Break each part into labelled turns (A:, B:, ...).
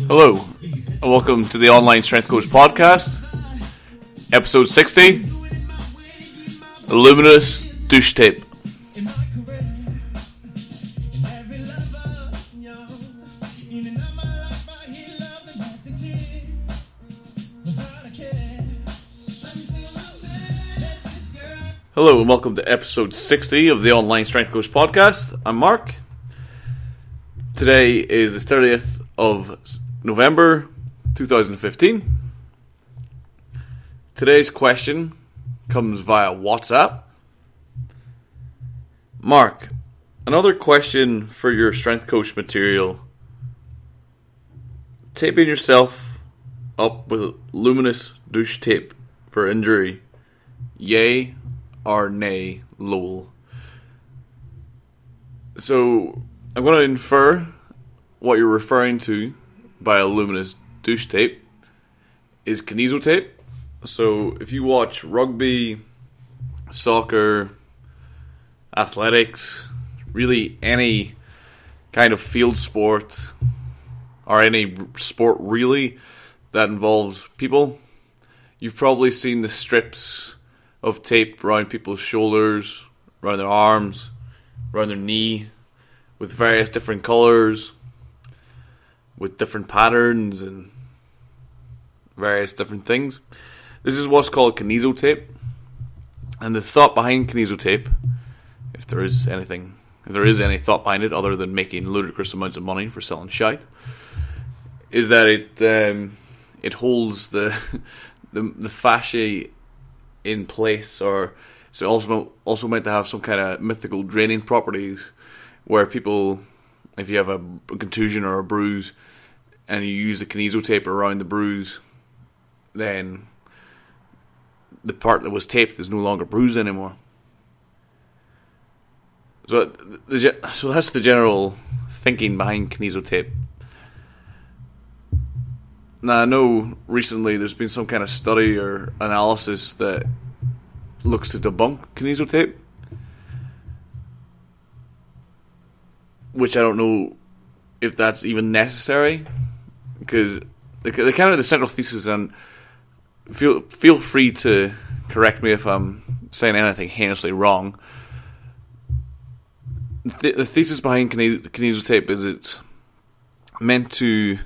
A: Hello, and welcome to the Online Strength Coach Podcast, episode 60, Luminous Douche Tape. Hello, and welcome to episode 60 of the Online Strength Coach Podcast. I'm Marc. Today is the 30th of November 2015. Today's question comes via WhatsApp. Marc, another question for your strength coach material. Taping yourself up with luminous douche tape for injury. Yay or nay, lol. So, I'm going to infer what you're referring to by a luminous douche tape is kineso tape. So if you watch rugby, soccer, athletics, really any kind of field sport or any sport really that involves people, you've probably seen the strips of tape around people's shoulders, around their arms, around their knee, with various different colours, with different patterns and various different things. This is what's called kineso tape. And the thought behind kineso tape, if there is any thought behind it other than making ludicrous amounts of money for selling shite, is that it holds the fascia in place, or it's also meant to have some kind of mythical draining properties where people, if you have a contusion or a bruise and you use the kineso tape around the bruise, then the part that was taped is no longer bruised anymore. So that's the general thinking behind kineso tape. Now, I know recently there's been some kind of study or analysis that looks to debunk kineso tape, which I don't know if that's even necessary, because the kind of the central thesis, and feel free to correct me if I'm saying anything heinously wrong. The thesis behind kineso tape is it's meant to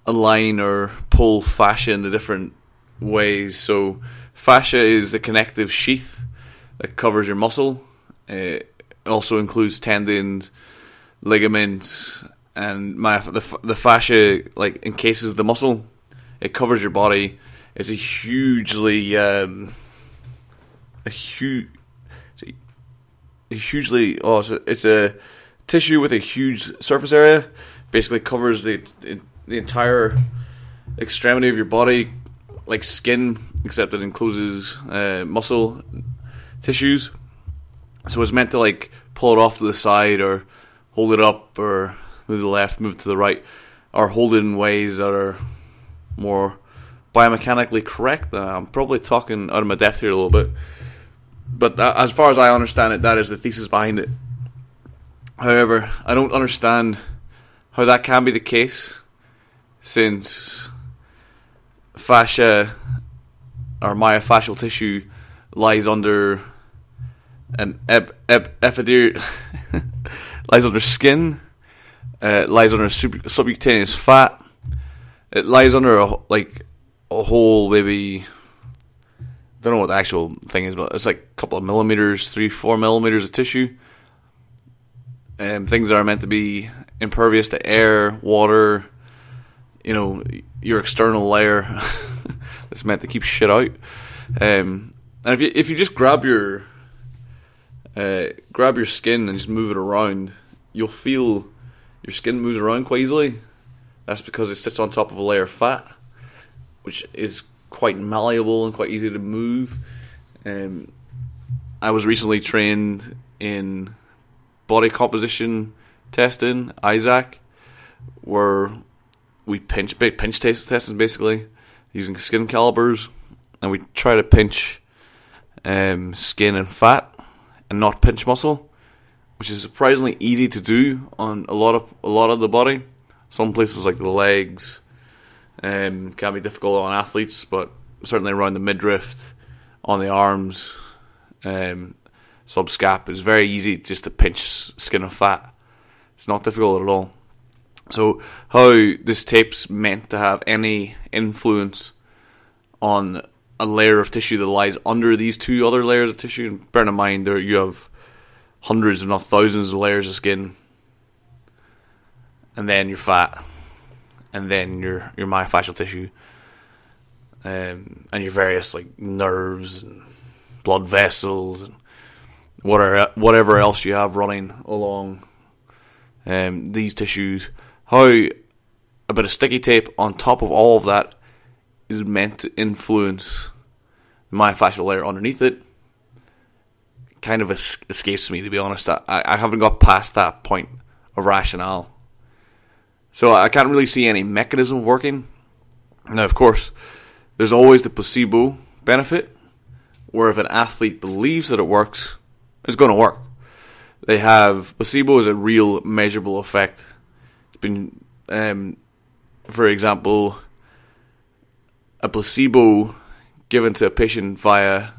A: align or pull fascia in the different ways. So fascia is the connective sheath that covers your muscle. It also includes tendons, ligaments, and the fascia encases the muscle. It covers your body. It's it's a tissue with a huge surface area. Basically covers the entire extremity of your body, like skin, except it encloses muscle tissues. So it's meant to pull it off to the side, or hold it up, or move to the left, move to the right, or hold it in ways that are more biomechanically correct. I'm probably talking out of my depth here a little bit, but as far as I understand it, that is the thesis behind it. However, I don't understand how that can be the case, since fascia or myofascial tissue lies under an epidermis, lies under skin, lies under subcutaneous fat. It lies under a whole, maybe, I don't know what the actual thing is, but it's like a couple of millimeters, 3-4 millimeters of tissue. Things that are meant to be impervious to air, water, your external layer that's meant to keep shit out. And if you just grab your skin and just move it around, you'll feel your skin moves around quite easily. That's because it sits on top of a layer of fat, which is quite malleable and quite easy to move. I was recently trained in body composition testing, Isaac, where we pinch testing basically using skin calipers, and we try to pinch skin and fat and not pinch muscle, which is surprisingly easy to do on a lot of the body. Some places like the legs can be difficult on athletes, but certainly around the midriff, on the arms, subscap, is very easy just to pinch skin and fat. It's not difficult at all. So how this tape's meant to have any influence on a layer of tissue that lies under these two other layers of tissue, and bear in mind there you have hundreds if not thousands of layers of skin, and then your fat, and then your myofascial tissue, and your various like nerves and blood vessels and whatever else you have running along these tissues. How a bit of sticky tape on top of all of that is meant to influence the myofascial layer underneath it kind of escapes me, to be honest. I haven't got past that point of rationale. So I can't really see any mechanism working. Now, of course, there's always the placebo benefit, where if an athlete believes that it works, it's going to work. They have placebo is a real measurable effect. It's been, for example, a placebo given to a patient via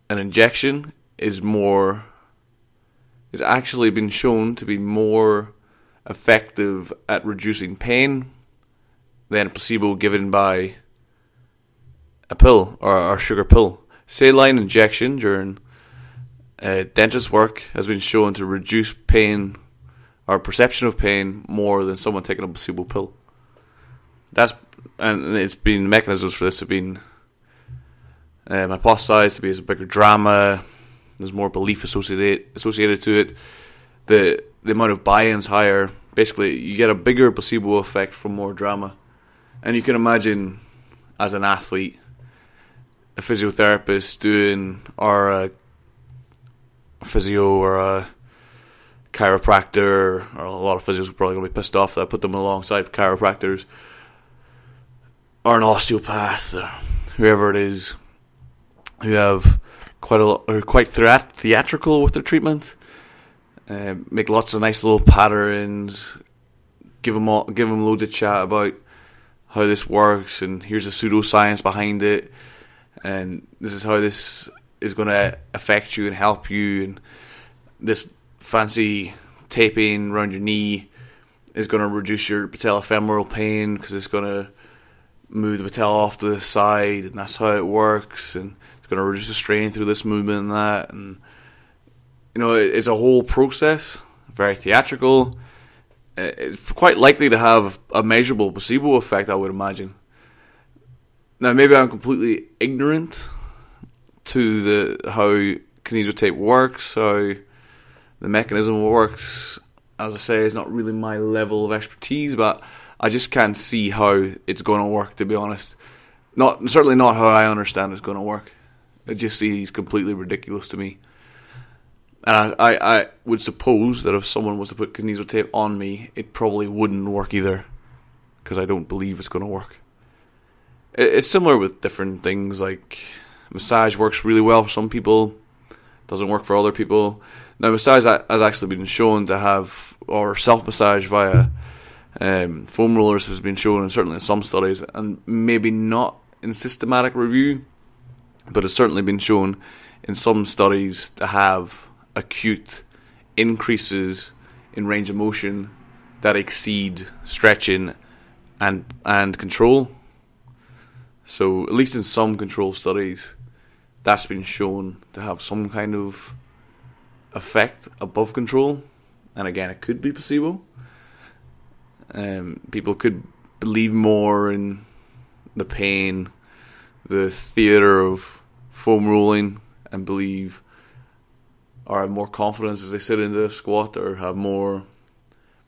A: an injection is actually been shown to be more effective at reducing pain than a placebo given by a pill or sugar pill. Saline injection during dentist work has been shown to reduce pain or perception of pain more than someone taking a placebo pill. And it's been, mechanisms for this have been hypothesized to be as a bigger drama. There's more belief associated to it. The amount of buy-in's higher. Basically, you get a bigger placebo effect from more drama. And you can imagine, as an athlete, a physiotherapist doing, or a physio or a chiropractor, or a lot of physios are probably going to be pissed off that I put them alongside chiropractors, or an osteopath, or whoever it is, who have quite theatrical with their treatment, make lots of nice little patterns, give them loads of chat about how this works, and here's the pseudoscience behind it, and this is how this is going to affect you and help you, and this fancy taping around your knee is going to reduce your patellofemoral pain because it's going to move the patella off to the side, and that's how it works, and it's going to reduce the strain through this movement and that, and it's a whole process, very theatrical. It's quite likely to have a measurable placebo effect, I would imagine. Now, maybe I'm completely ignorant to how kinesio tape works, how the mechanism works. As I say, it's not really my level of expertise, but I just can't see how it's going to work, to be honest. Certainly not how I understand it's going to work. It just seems completely ridiculous to me. And I would suppose that if someone was to put kinesio tape on me, it probably wouldn't work either, because I don't believe it's going to work. It's similar with different things, like massage works really well for some people, doesn't work for other people. Now, massage has actually been shown to have, or self-massage via foam rollers has been shown, and certainly in some studies, and maybe not in systematic review, but it's certainly been shown in some studies to have acute increases in range of motion that exceed stretching and control. So at least in some control studies, that's been shown to have some kind of effect above control. And again, it could be placebo. People could believe more in the pain, the theatre of foam rolling, and believe, or have more confidence as they sit into a squat, or have more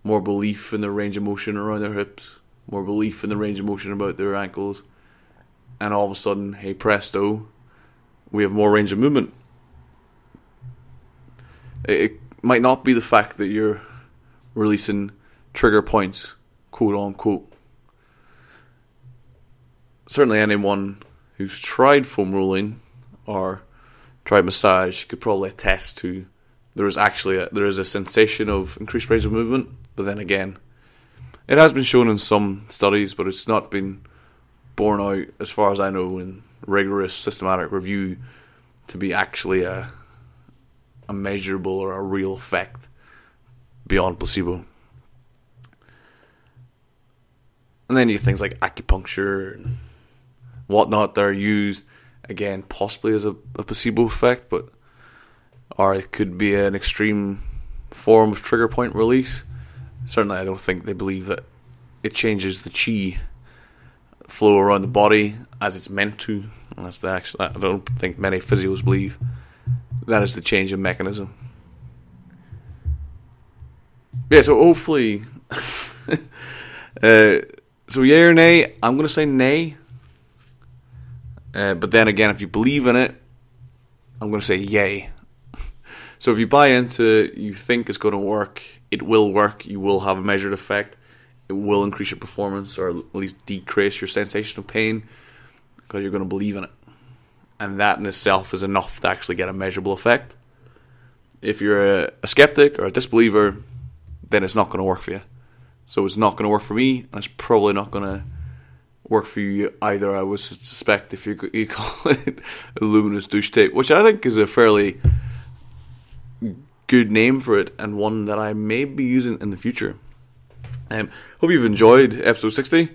A: belief in their range of motion around their hips, more belief in the range of motion about their ankles, and all of a sudden, hey presto, we have more range of movement. It might not be the fact that you're releasing trigger points, quote unquote. Certainly anyone who's tried foam rolling or tried massage could probably attest to there is a sensation of increased range of movement, but then again, It has been shown in some studies, but it's not been borne out, as far as I know, in rigorous systematic review to be actually a measurable or a real effect beyond placebo. And then you have things like acupuncture and whatnot that are used, again, possibly as a placebo effect, or it could be an extreme form of trigger point release. Certainly I don't think they believe that it changes the chi flow around the body as it's meant to. And I don't think many physios believe that is the change in mechanism. Yeah, so hopefully so yay or nay, I'm going to say nay. But then again, if you believe in it, I'm going to say yay. So if you buy into it, you think it's going to work, it will work, you will have a measured effect, it will increase your performance or at least decrease your sensation of pain because you're going to believe in it. And that in itself is enough to actually get a measurable effect. If you're a skeptic or a disbeliever, then it's not going to work for you. So it's not going to work for me, and it's probably not going to work for you either, I would suspect, if you call it a luminous douche tape, which I think is a fairly good name for it, and one that I may be using in the future. Hope you've enjoyed episode 60.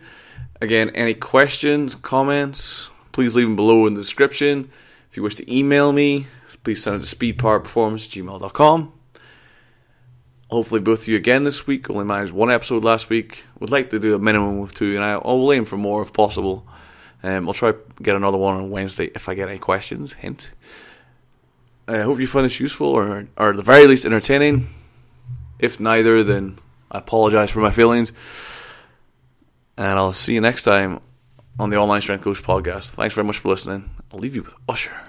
A: Again, any questions, comments, please leave them below in the description. If you wish to email me, please send it to speedpowerperformance@gmail.com. Hopefully both of you again this week. Only managed one episode last week. Would like to do a minimum of 2, and I will aim for more if possible. I'll try to get another one on Wednesday if I get any questions. Hint. I hope you find this useful or at the very least entertaining. If neither, then I apologise for my feelings. And I'll see you next time on the Online Strength Coach podcast. Thanks very much for listening. I'll leave you with Usher.